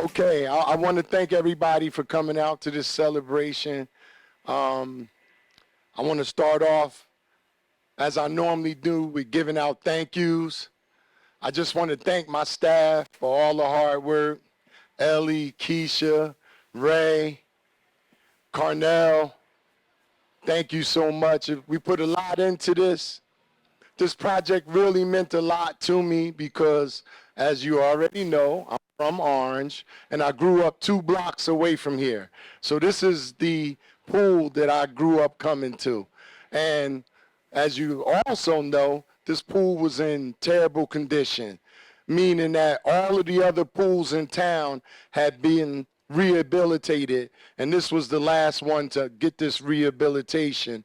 Okay, I want to thank everybody for coming out to this celebration. Um, I want to start off, as I normally do, with giving out thank yous. I just want to thank my staff for all the hard work. Ellie, Keisha, Ray, Carnell, thank you so much. We put a lot into this. This project really meant a lot to me because, as you already know, I'm from Orange, and I grew up 2 blocks away from here. So this is the pool that I grew up coming to. And as you also know, this pool was in terrible condition, meaning that all of the other pools in town had been rehabilitated, and this was the last one to get this rehabilitation.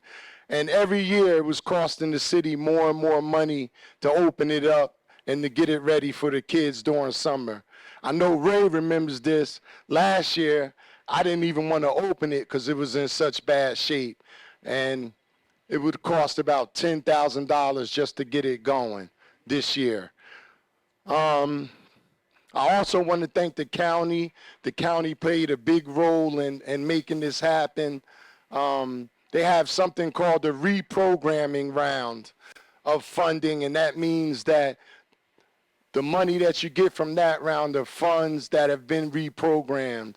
And every year it was costing the city more and more money to open it up and to get it ready for the kids during summer. I know Ray remembers this. Last year, I didn't even want to open it because it was in such bad shape. And it would cost about $10,000 just to get it going this year. I also want to thank the county. The county played a big role in making this happen. They have something called the reprogramming round of funding, and that means that the money that you get from that round of funds that have been reprogrammed.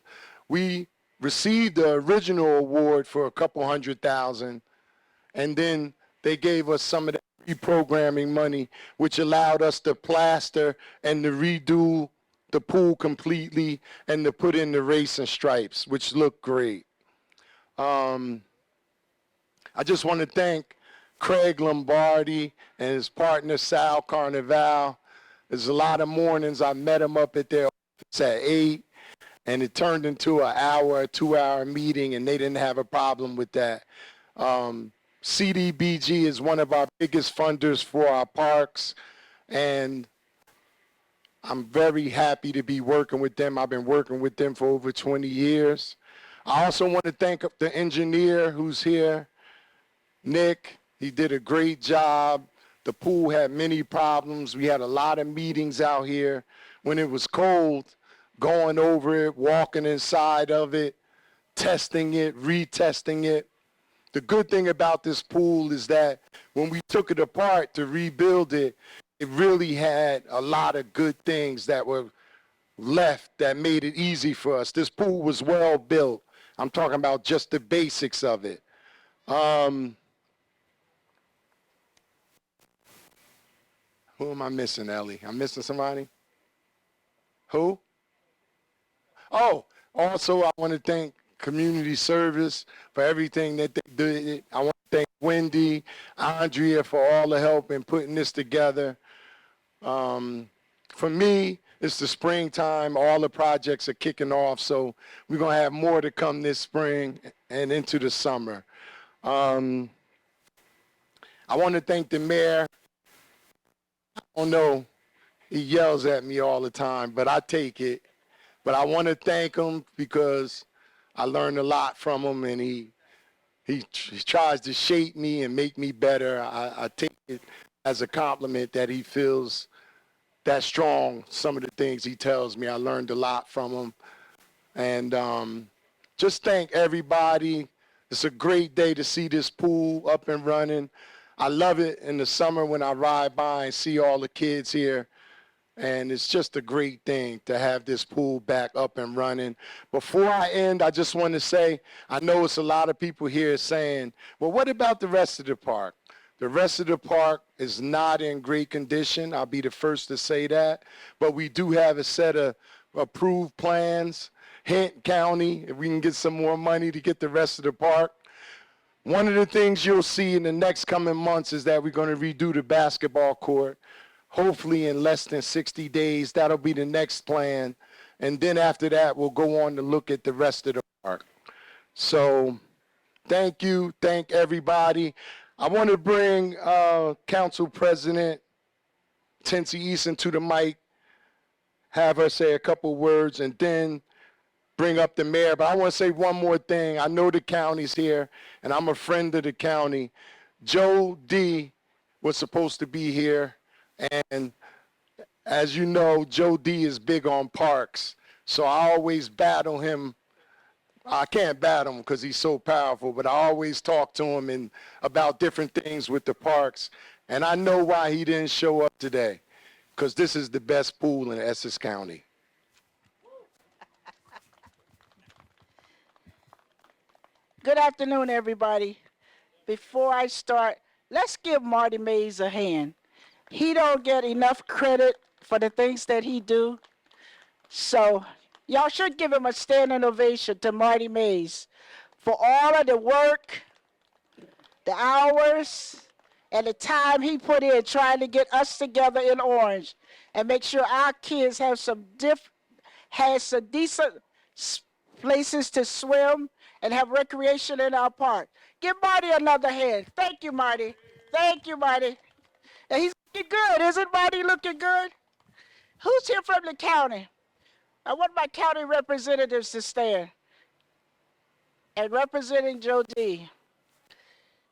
We received the original award for a couple $100,000, and then they gave us some of that reprogramming money, which allowed us to plaster and to redo the pool completely and to put in the racing stripes, which look great. I just want to thank Craig Lombardi and his partner Sal Carnival. There's a lot of mornings I met him up at their office at 8, and it turned into an hour, a 2-hour meeting, and they didn't have a problem with that. CDBG is one of our biggest funders for our parks, and I'm very happy to be working with them. I've been working with them for over 20 years. I also want to thank the engineer who's here, Nick. He did a great job. The pool had many problems. We had a lot of meetings out here when it was cold, going over it, walking inside of it, testing it, retesting it. The good thing about this pool is that when we took it apart to rebuild it, it really had a lot of good things that were left that made it easy for us. This pool was well built. I'm talking about just the basics of it. Who am I missing, Ellie? I'm missing somebody? Who? Oh, also I want to thank Community Service for everything that they did. I want to thank Wendy, Andrea for all the help in putting this together. For me, it's the springtime. All the projects are kicking off, so we're going to have more to come this spring and into the summer. I want to thank the mayor. I don't know, he yells at me all the time, but I take it. But I want to thank him because I learned a lot from him, and he tries to shape me and make me better. I take it as a compliment that he feels that strong. Some of the things he tells me, I learned a lot from him. And just thank everybody. It's a great day to see this pool up and running. I love it in the summer when I ride by and see all the kids here. And it's just a great thing to have this pool back up and running. Before I end, I just want to say, I know it's a lot of people here saying, well, what about the rest of the park? The rest of the park is not in great condition. I'll be the first to say that. But we do have a set of approved plans. Hint County, if we can get some more money to get the rest of the park. One of the things you'll see in the next coming months is that we're going to redo the basketball court. Hopefully in less than 60 days, that'll be the next plan. And then after that, we'll go on to look at the rest of the park. So thank you. Thank everybody. I want to bring Council President Tensie Easton to the mic, have her say a couple words, and then bring up the mayor. But I want to say one more thing. I know the county's here, and I'm a friend of the county. Joe D was supposed to be here, and as you know, Joe D is big on parks. So I always battle him. I can't battle him because he's so powerful, but I always talk to him about different things with the parks. And I know why he didn't show up today, because this is the best pool in Essex County. Good afternoon, everybody. Before I start, let's give Marty Mays a hand. He don't get enough credit for the things that he do. So y'all should give him a standing ovation to Marty Mays for all of the work, the hours, and the time he put in trying to get us together in Orange and make sure our kids have some decent places to swim and have recreation in our park. Give Marty another hand. Thank you, Marty. Thank you, Marty. And he's looking good. Isn't Marty looking good? Who's here from the county? I want my county representatives to stand. And representing Joe D.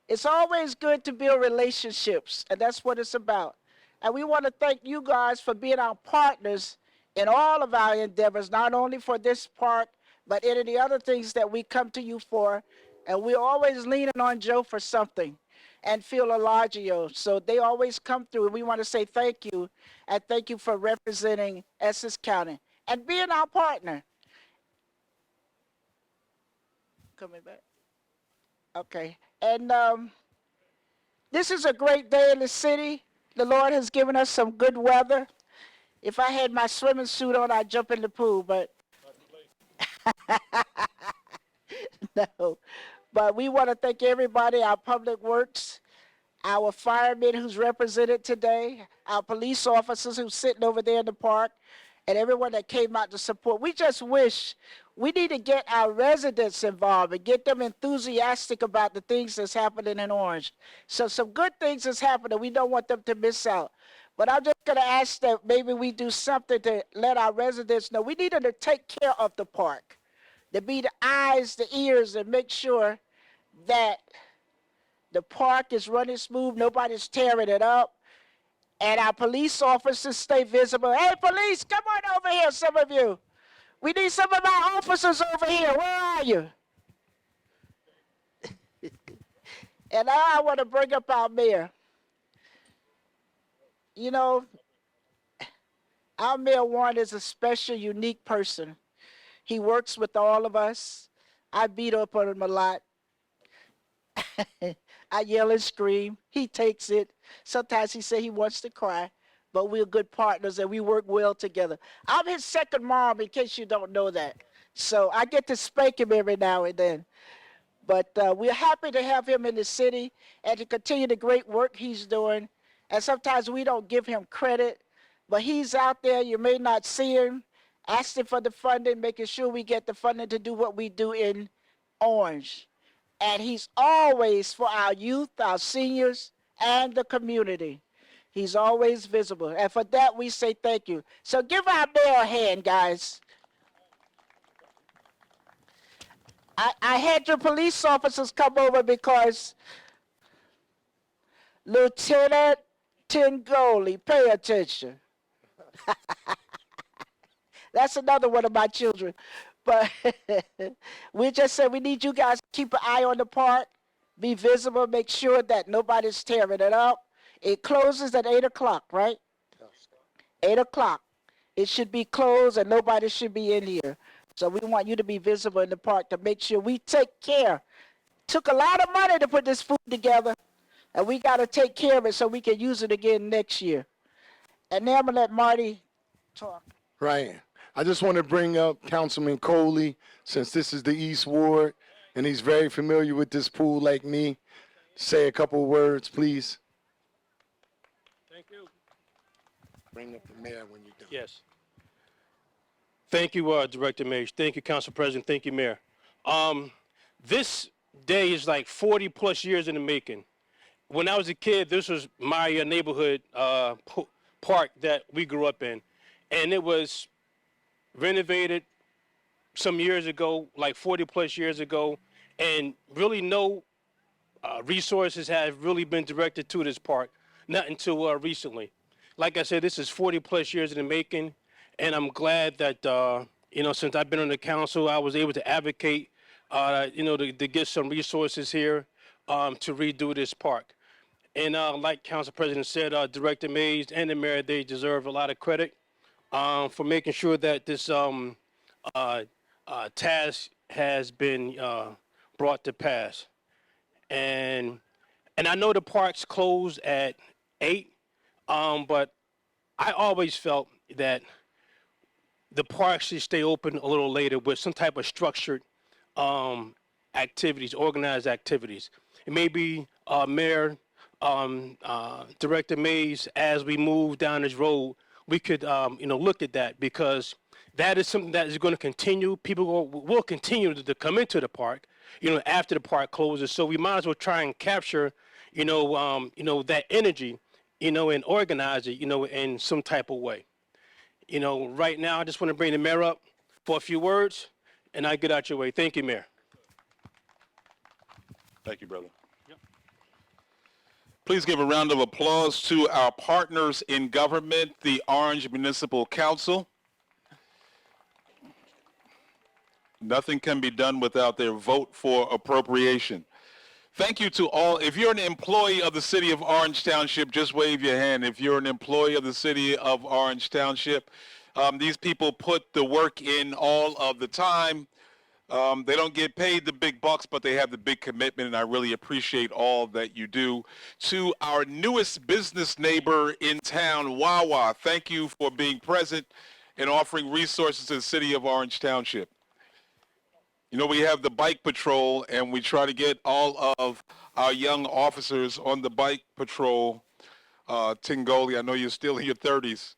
It's always good to build relationships, and that's what it's about. And we want to thank you guys for being our partners in all of our endeavors, not only for this park, but any of the other things that we come to you for. And we're always leaning on Joe for something and Phil Elagio. So they always come through. And we want to say thank you, and thank you for representing Essex County and being our partner. Coming back. Okay. And this is a great day in the city. The Lord has given us some good weather. If I had my swimming suit on, I'd jump in the pool, but no. But we want to thank everybody, our public works, our firemen who's represented today, our police officers who's sitting over there in the park, and everyone that came out to support. We just wish we need to get our residents involved and get them enthusiastic about the things that's happening in Orange. So some good things is happening. We don't want them to miss out. But I'm just going to ask that maybe we do something to let our residents know. We need them to take care of the park, to be the eyes, the ears, and make sure that the park is running smooth, nobody's tearing it up, and our police officers stay visible. Hey, police, come on over here, some of you. We need some of our officers over here. Where are you? And now I want to bring up our mayor. You know, our Mayor Warren is a special, unique person. He works with all of us. I beat up on him a lot. I yell and scream. He takes it. Sometimes he says he wants to cry, but we're good partners and we work well together. I'm his second mom, in case you don't know that. So I get to spank him every now and then. But we're happy to have him in the city and to continue the great work he's doing. And sometimes we don't give him credit, but he's out there. You may not see him asking for the funding, making sure we get the funding to do what we do in Orange. And he's always for our youth, our seniors, and the community. He's always visible. And for that, we say thank you. So give our mayor a hand, guys. I had your police officers come over because Lieutenant Tingoli, pay attention. That's another one of my children. But we just said we need you guys to keep an eye on the park, be visible, make sure that nobody's tearing it up. It closes at 8 o'clock, right? 8 o'clock. It should be closed and nobody should be in here. So we want you to be visible in the park to make sure we take care. Took a lot of money to put this food together, and we got to take care of it so we can use it again next year. And now I'm going to let Marty talk. Right. I just want to bring up Councilman Coley, since this is the East Ward, and he's very familiar with this pool like me. Say a couple of words, please. Thank you. Bring up the mayor when you're done. Yes. Thank you, Director Mays. Thank you, Council President. Thank you, Mayor. This day is like 40 plus years in the making. When I was a kid, this was my neighborhood park that we grew up in, and it was renovated some years ago, like 40 plus years ago, and really no resources have really been directed to this park, not until recently. Like I said, this is 40 plus years in the making, and I'm glad that You know, since I've been on the council, I was able to advocate, you know, to get some resources here to redo this park. And like Council President said, Director Mays and the mayor, they deserve a lot of credit for making sure that this task has been brought to pass. And I know the parks close at 8, but I always felt that the park should stay open a little later with some type of structured activities, organized activities. It may be Mayor, Director Mays, as we move down this road, we could you know, look at that, because that is something that is going to continue. People will continue to come into the park, you know, after the park closes. So we might as well try and capture, you know, that energy, you know, and organize it, you know, in some type of way. You know, right now, I just want to bring the mayor up for a few words, and I get out your way. Thank you, Mayor. Thank you, brother. Yep. Please give a round of applause to our partners in government, the Orange Municipal Council. Nothing can be done without their vote for appropriation. Thank you to all. If you're an employee of the city of Orange Township, just wave your hand. If you're an employee of the city of Orange Township, these people put the work in all of the time. They don't get paid the big bucks, but they have the big commitment, and I really appreciate all that you do. To our newest business neighbor in town, Wawa, thank you for being present and offering resources to the city of Orange Township. You know, we have the bike patrol, and we try to get all of our young officers on the bike patrol. Tingoli, I know you're still in your 30s.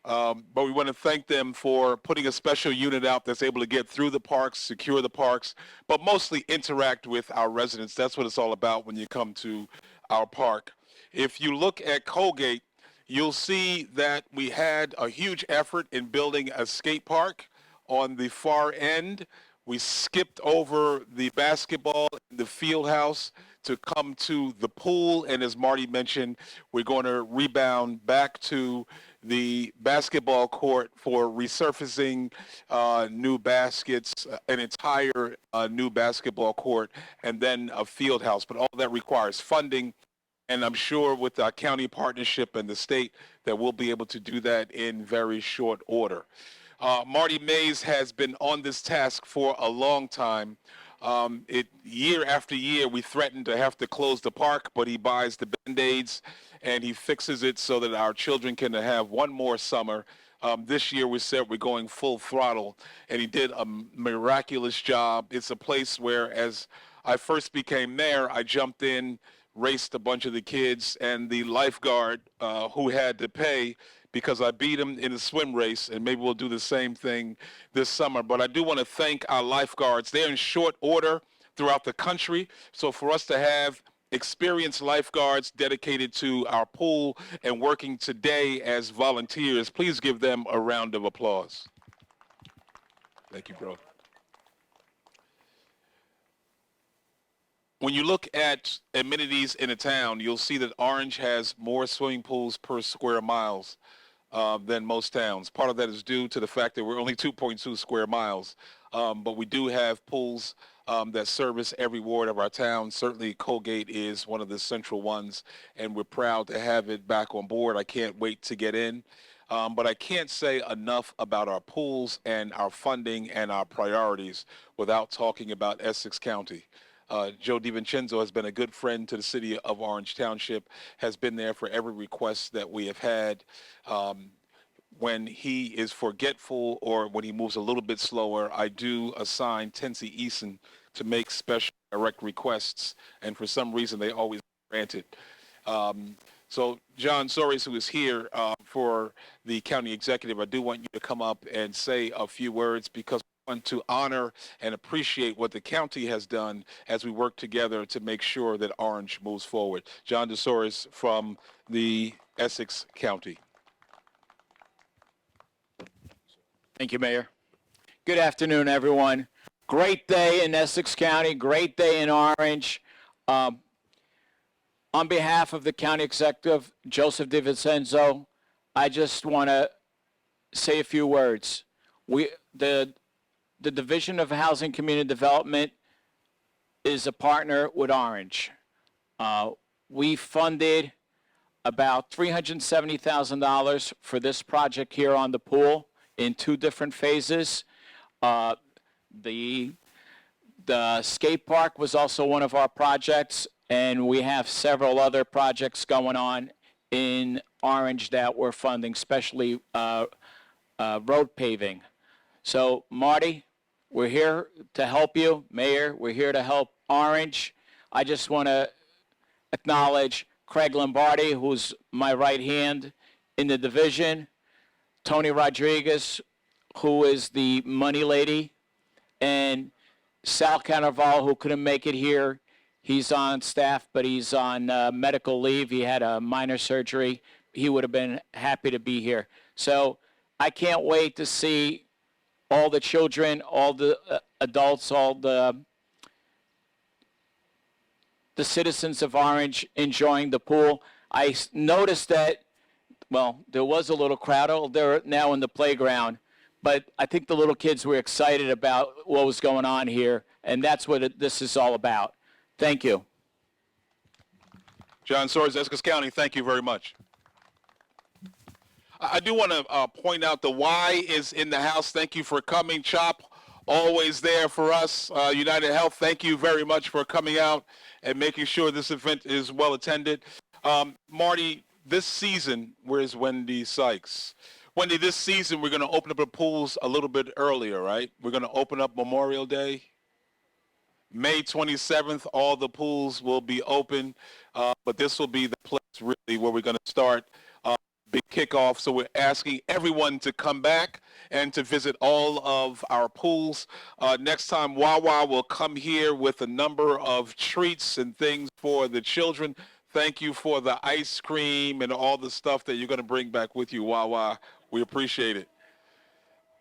But we want to thank them for putting a special unit out that's able to get through the parks, secure the parks, but mostly interact with our residents. That's what it's all about when you come to our park. If you look at Colgate, you'll see that we had a huge effort in building a skate park on the far end. We skipped over the basketball and the field house to come to the pool, and as Marty mentioned, we're going to rebound back to the basketball court for resurfacing new baskets, an entire new basketball court, and then a field house. But all that requires funding, and I'm sure with our county partnership and the state that we'll be able to do that in very short order. Marty Mays has been on this task for a long time. Year after year, we threaten to have to close the park, but he buys the Band-Aids and he fixes it so that our children can have one more summer. This year, we said we're going full throttle, and he did a miraculous job. It's a place where, as I first became mayor, I jumped in, raced a bunch of the kids, and the lifeguard who had to pay because I beat him in a swim race, and maybe we'll do the same thing this summer. But I do want to thank our lifeguards. They're in short order throughout the country. So for us to have experienced lifeguards dedicated to our pool and working today as volunteers, please give them a round of applause. Thank you, bro. When you look at amenities in a town, you'll see that Orange has more swimming pools per square miles than most towns. Part of that is due to the fact that we're only 2.2 square miles, but we do have pools that service every ward of our town. Certainly Colgate is one of the central ones, and we're proud to have it back on board. I can't wait to get in. But I can't say enough about our pools and our funding and our priorities without talking about Essex County. Joe DiVincenzo has been a good friend to the city of Orange Township, has been there for every request that we have had. When he is forgetful or when he moves a little bit slower, I do assign Tensi Eason to make special direct requests, and for some reason they always grant it. So John Soares, who is here for the county executive, I do want you to come up and say a few words, because we want to honor and appreciate what the county has done as we work together to make sure that Orange moves forward. John DeSoares from the Essex County. Thank you, Mayor. Good afternoon, everyone. Great day in Essex County, great day in Orange. On behalf of the county executive, Joseph DiVincenzo, I just want to say a few words. The Division of Housing Community Development is a partner with Orange. We funded about $370,000 for this project here on the pool in 2 different phases. The skate park was also one of our projects, and we have several other projects going on in Orange that we're funding, especially road paving. So, Marty, we're here to help you. Mayor, we're here to help Orange. I just want to acknowledge Craig Lombardi, who's my right hand in the division, Tony Rodriguez, who is the money lady, and Sal Canaval, who couldn't make it here. He's on staff, but he's on medical leave. He had a minor surgery. He would have been happy to be here. So I can't wait to see all the children, all the adults, all the citizens of Orange enjoying the pool. I noticed that, well, there was a little crowd. Oh, they're now in the playground. But I think the little kids were excited about what was going on here, and that's what this is all about. Thank you. John Soares, Essex County, thank you very much. I do want to point out the Y is in the house. Thank you for coming. CHOP, always there for us. United Health, thank you very much for coming out and making sure this event is well attended. Marty, this season, where's Wendy Sykes? Wendy, this season we're going to open up the pools a little bit earlier, right? We're going to open up Memorial Day. May 27th, all the pools will be open, but this will be the place really where we're going to start big kickoff. So we're asking everyone to come back and to visit all of our pools. Next time, Wawa will come here with a number of treats and things for the children. Thank you for the ice cream and all the stuff that you're going to bring back with you, Wawa. We appreciate it.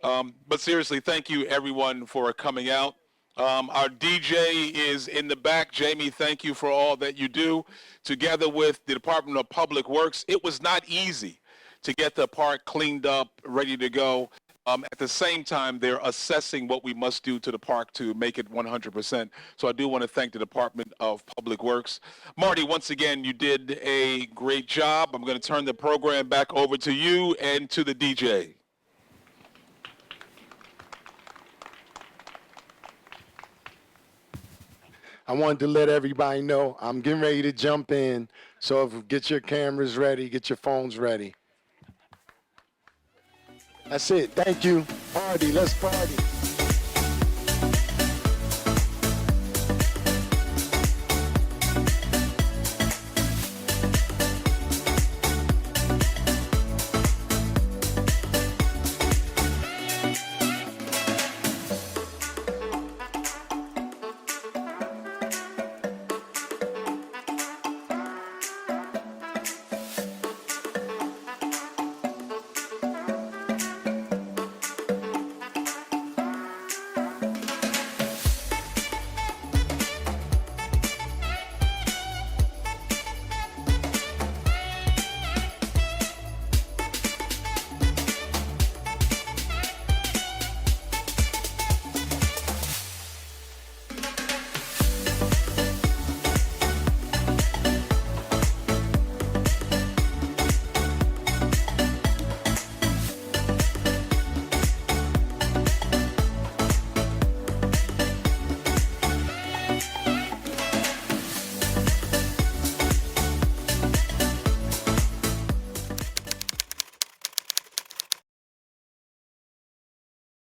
But seriously, thank you everyone for coming out. Our DJ is in the back. Jamie, thank you for all that you do. Together with the Department of Public Works, it was not easy to get the park cleaned up, ready to go. At the same time, they're assessing what we must do to the park to make it 100%. So I do want to thank the Department of Public Works. Marty, once again, you did a great job. I'm going to turn the program back over to you and to the DJ. I wanted to let everybody know I'm getting ready to jump in. So get your cameras ready, get your phones ready. That's it. Thank you. Party. Let's party.